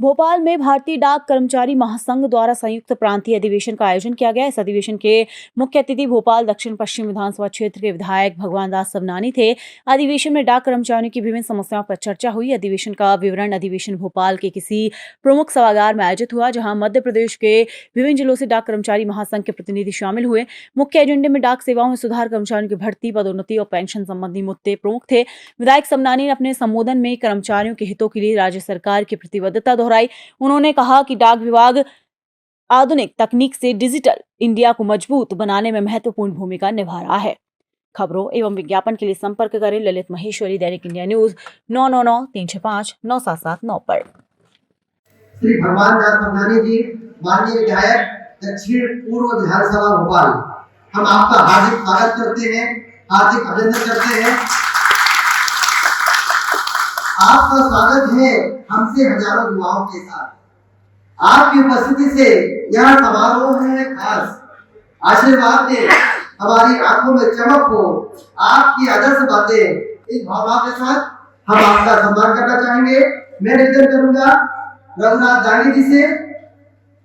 भोपाल में भारतीय डाक कर्मचारी महासंघ द्वारा संयुक्त प्रांतीय अधिवेशन का आयोजन किया गया। इस अधिवेशन के मुख्य अतिथि भोपाल दक्षिण पश्चिम विधानसभा क्षेत्र के विधायक भगवान दास सवनानी थे। अधिवेशन में डाक कर्मचारियों की विभिन्न समस्याओं पर चर्चा हुई। अधिवेशन का विवरण अधिवेशन भोपाल के किसी प्रमुख सभागार में आयोजित हुआ, जहाँ मध्य प्रदेश के विभिन्न जिलों से डाक कर्मचारी महासंघ के प्रतिनिधि शामिल हुए। मुख्य एजेंडे में डाक सेवाओं में सुधार, कर्मचारियों की भर्ती, पदोन्नति और पेंशन संबंधी मुद्दे प्रमुख थे। विधायक सवनानी ने अपने संबोधन में कर्मचारियों के हितों के लिए राज्य सरकार की प्रतिबद्धता दोहराई। उन्होंने कहा कि डाक विभाग आधुनिक तकनीक से डिजिटल इंडिया को मजबूत बनाने में महत्वपूर्ण भूमिका निभा रहा है। खबरों एवं विज्ञापन के लिए संपर्क करें ललित महेश्वरी, दैनिक इंडिया न्यूज 9993659779 पर। श्री भगवान दास सवनानी जी, माननीय विधायक दक्षिण पूर्व विधानसभा भोपाल, हम आपका हार्दिक स्वागत करते हैं, हार्दिक अभिनंदन करते हैं। आपका स्वागत है हमसे हजारों युवाओं के साथ। आपकी उपस्थिति से यह समारोह है खास। आशीर्वाद दे, हमारी आंखों में चमक हो, आपकी आदर्श बातें, इस भावना के साथ हम आपका सम्मान करना चाहेंगे। मैं निवेदन करूंगा रघुनाथ दांगी जी से,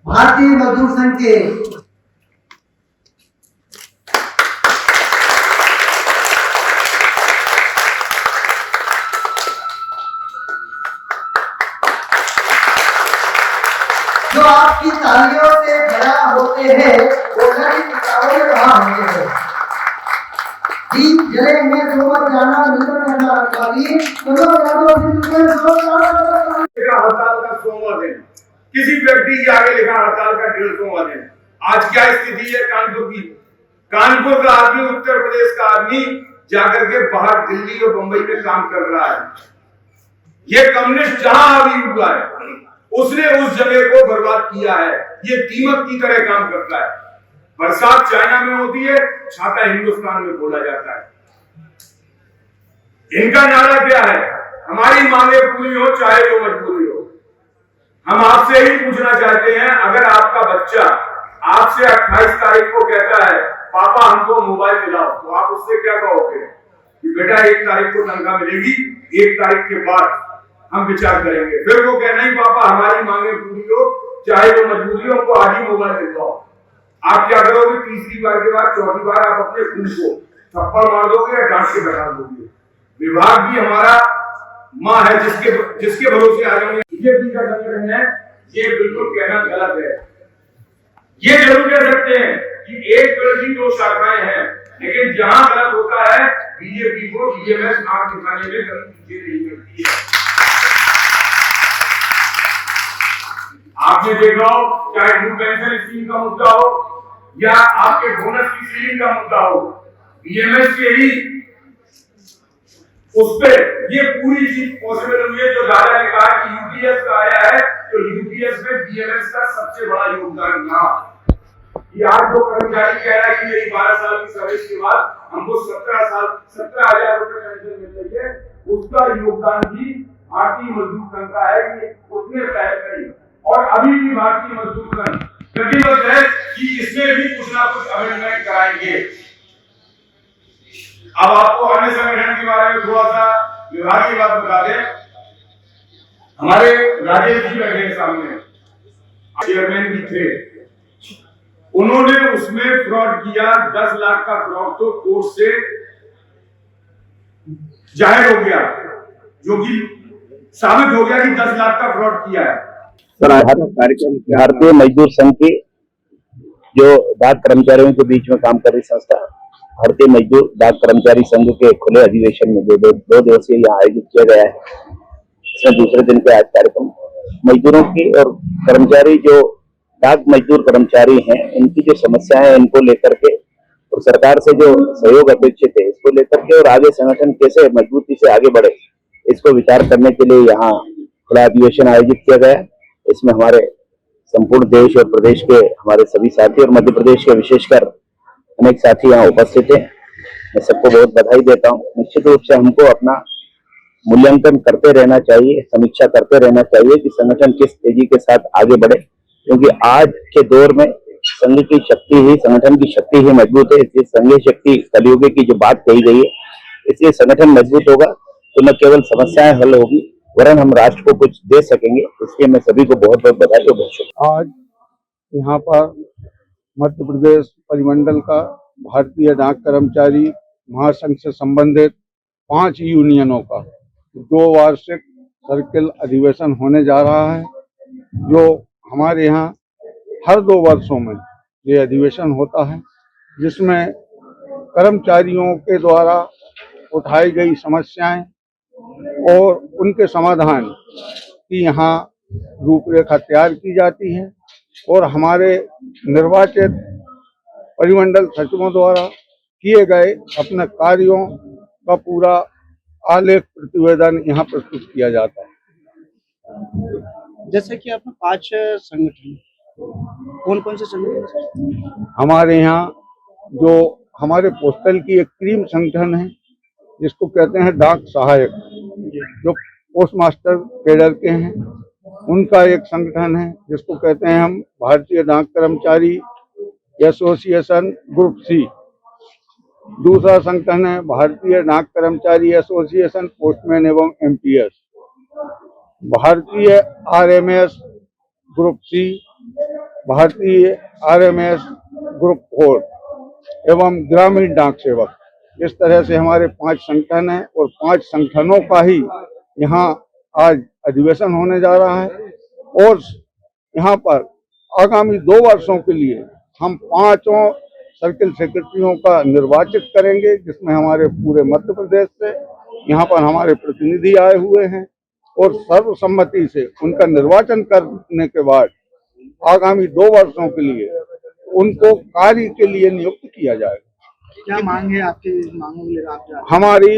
भारतीय मजदूर संघ के जो आपकी तालियों से खड़ा होते हैं, वो नदी किताबों में वहां होते हैं। दीप जले हैं सोमर जाना मिलन करना रखवाली, चलो यादों से दुनिया लिखा हड़ताल का 100वां दिन, किसी व्यक्ति के आगे लिखा हड़ताल का 150वां दिन। आज क्या स्थिति है कानपुर की? कानपुर का आदमी, उत्तर प्रदेश का आदमी जाकर के बाहर दिल्ली और बंबई में काम कर रहा है। ये कम्युनिस्ट जहां अभी हुआ है, उसने उस जगह को बर्बाद किया है। ये दीमक की तरह काम करता है। बरसात चाइना में होती है, छाता हिंदुस्तान में बोला जाता है। इनका नारा क्या है? हमारी मांगे पूरी हो चाहे जो मजबूरी हो। हम आपसे ही पूछना चाहते हैं, अगर आपका बच्चा आपसे 28 तारीख को कहता है पापा हमको मोबाइल दिलाओ, तो आप उससे क्या कहोगे कि बेटा 1 तारीख को तनख्वाह मिलेगी, 1 तारीख के बाद हम विचार करेंगे। फिर वो कहना ही पापा हमारी मांगे पूरी हो चाहे जो मजबूरी हो, हमको आज ही मोबाइल दिलवाओ। आप क्या करोगे? तीसरी बार के बाद चौथी बार आप अपने खून को थप्पड़ मार दोगे या डांट के बैठा दोगे। विभाग भी हमारा माँ है जिसके भरोसे आ रहे हैं। बीजेपी का संगठन है, ये बिल्कुल कहना गलत है। ये जरूर कह सकते हैं कि एक पेड़ की 2 शाखाएं हैं, लेकिन जहां गलत होता है बीजेपी को बीएमएस आंख दिखाने में कभी पीछे नहीं करती है। आपने देखा हो, चाहे न्यू पेंशन स्कीम का मुद्दा हो या आपके बोनस की सीलिंग का मुद्दा हो, बीएमएस के ही उस पे ये पूरी चीज पॉसिबल हुई है। जो दादा ने कहा कि यूपीएस का आया है, तो यूपीएस में बीएमएस का सबसे बड़ा योगदान रहा। ये आज जो कर्मचारी कह रहा है कि मेरी 12 साल की सर्विस के बाद हमको 17,000 रुपए पेंशन मिल रही है, उसका योगदान भी भारतीय मजदूर संघ का है कि उसने पहल करी। और अभी भी भारतीय मजदूर संघ प्रतिबद्ध है कि इसमें भी कुछ ना कुछ अमेंडमेंट कराएंगे। अब आपको अन्य संगठन के बारे में थोड़ा सा विभागीय बात बता दें। हमारे राजेश जी बैठे हैं सामने, चेयरमैन भी थे। उन्होंने उसमें फ्रॉड किया, 10 लाख का फ्रॉड तो कोर्ट से जाहिर हो गया, जो कि साबित हो गया कि 10 लाख का फ्रॉड किया है। कार्यक्रम भारतीय मजदूर संघ के जो डाक कर्मचारियों के बीच में काम कर रही संस्था भारतीय मजदूर डाक कर्मचारी संघ के खुले अधिवेशन में जो 2 दिवसीय यहाँ आयोजित किया गया है, इसमें दूसरे दिन के आज कार्यक्रम मजदूरों की और कर्मचारी जो डाक मजदूर कर्मचारी हैं, इनकी जो समस्याएं हैं, इनको लेकर के और सरकार से जो सहयोग अपेक्षित है, इसको लेकर के और आगे संगठन कैसे मजबूती से आगे बढ़े, इसको विचार करने के लिए यहाँ खुला अधिवेशन आयोजित किया गया है। इसमें हमारे संपूर्ण देश और प्रदेश के हमारे सभी साथी और मध्य प्रदेश के विशेषकर अनेक साथी यहाँ उपस्थित हैं। मैं सबको बहुत बधाई देता हूँ। निश्चित रूप से हमको अपना मूल्यांकन करते रहना चाहिए, समीक्षा करते रहना चाहिए कि संगठन किस तेजी के साथ आगे बढ़े, क्योंकि आज के दौर में संघ की शक्ति ही, संगठन की शक्ति ही मजबूत है। इसलिए संघीय शक्ति कलयुग की जो बात कही गई है, इसलिए संगठन मजबूत होगा तो न केवल समस्याएं हल होगी वरन हम राष्ट्र को कुछ दे सकेंगे। इसलिए मैं सभी को बहुत बहुत बधाई और बहुत शुभकामनाएं। आज यहाँ पर मध्य प्रदेश परिमंडल का भारतीय डाक कर्मचारी महासंघ से संबंधित 5 यूनियनों का 2 वार्षिक सर्किल अधिवेशन होने जा रहा है, जो हमारे यहाँ हर 2 वर्षों में ये अधिवेशन होता है, जिसमें कर्मचारियों के द्वारा उठाई गई समस्याएं और उनके समाधान की यहाँ रूपरेखा तैयार की जाती है और हमारे निर्वाचित परिमंडल सचिवों द्वारा किए गए अपने कार्यों का पूरा आलेख प्रतिवेदन यहाँ प्रस्तुत किया जाता है। जैसे कि आपने 5 संगठन, कौन कौन से संगठन? हमारे यहाँ जो हमारे पोस्टल की एक क्रीम संगठन है, जिसको कहते हैं डाक सहायक, जो पोस्ट मास्टर कैडर के हैं, उनका एक संगठन है जिसको कहते हैं हम भारतीय डाक कर्मचारी एसोसिएशन ग्रुप सी। दूसरा संगठन है भारतीय डाक कर्मचारी एसोसिएशन पोस्टमैन एवं एमपीएस। भारतीय आरएमएस ग्रुप सी, भारतीय आरएमएस ग्रुप 4 एवं ग्रामीण डाक सेवक। इस तरह से हमारे 5 संगठन हैं और 5 संगठनों का ही यहाँ आज अधिवेशन होने जा रहा है और यहाँ पर आगामी 2 वर्षों के लिए हम 5 सर्किल सेक्रेटरियों का निर्वाचित करेंगे, जिसमें हमारे पूरे मध्य प्रदेश से यहाँ पर हमारे प्रतिनिधि आए हुए हैं और सर्वसम्मति से उनका निर्वाचन करने के बाद आगामी 2 वर्षों के लिए उनको कार्य के लिए नियुक्त किया जाएगा। क्या मांग है आपकी? मांगों के लिए आप हमारी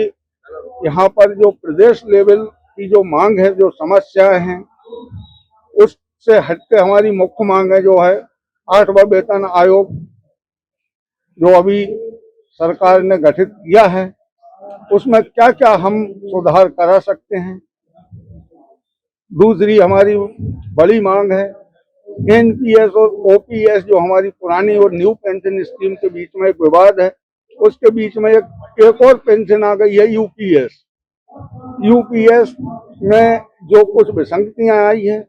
यहाँ पर जो प्रदेश लेवल की जो मांग है, जो समस्याएं हैं, उससे हटके हमारी मुख्य मांग है जो है 8वां वेतन आयोग जो अभी सरकार ने गठित किया है, उसमें क्या क्या हम सुधार करा सकते हैं। दूसरी हमारी बड़ी मांग है एनपीएस और ओपीएस, जो हमारी पुरानी और न्यू पेंशन स्कीम के बीच में एक विवाद है, उसके बीच में एक और पेंशन आ गई है यूपीएस। यूपीएस में जो कुछ विसंगतियां आई है,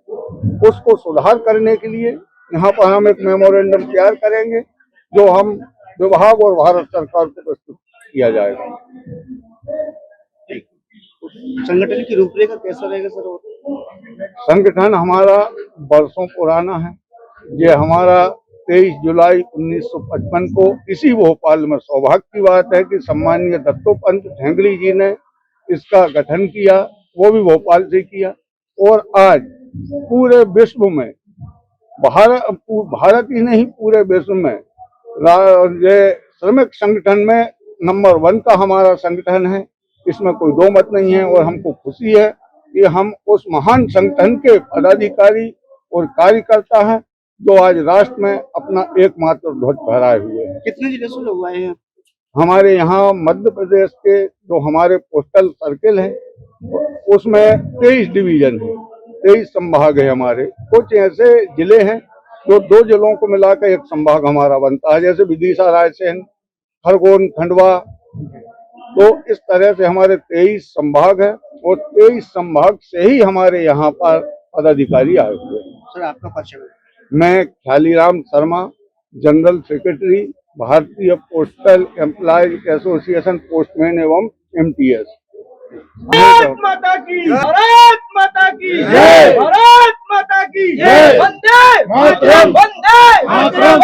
उसको सुधार करने के लिए यहाँ पर हम एक मेमोरेंडम तैयार करेंगे, जो हम विभाग और भारत सरकार को प्रस्तुत किया जाएगा। संगठन की रूपरेखा कैसा रहेगा सर? संगठन हमारा वर्षों पुराना है। ये हमारा 23 जुलाई 1955 को इसी भोपाल में, सौभाग्य की बात है कि सम्मानीय दत्तोपंत ठेंगड़ी जी ने इसका गठन किया, वो भी भोपाल से किया। और आज पूरे विश्व में, भारत ही नहीं पूरे विश्व में ये श्रमिक संगठन में नंबर 1 का हमारा संगठन है, इसमें कोई 2 मत नहीं है। और हमको खुशी है कि हम उस महान संगठन के पदाधिकारी और कार्यकर्ता हैं जो आज राष्ट्र में अपना एकमात्र ध्वज फहराए हुए हैं। कितने जिले से लोग आए हैं? हमारे यहाँ मध्य प्रदेश के जो हमारे पोस्टल सर्किल है, उसमें 23 डिवीजन है, 23 संभाग है हमारे। कुछ ऐसे जिले हैं जो 2 जिलों को मिलाकर एक संभाग हमारा बनता है, जैसे विदिशा, रायसेन, खरगोन, खंडवा। तो इस तरह से हमारे 23 संभाग है और 23 संभाग से ही हमारे यहाँ पर पदाधिकारी आए हुए हैं। सर आपका परिचय? मैं ख्यालीराम शर्मा, जनरल सेक्रेटरी, भारतीय पोस्टल एम्प्लॉयज एसोसिएशन पोस्टमैन एवं एमटीएस। भारत माता की, भारत माता की जय, भारत माता की जय, वंदे मातरम, वंदे मातरम।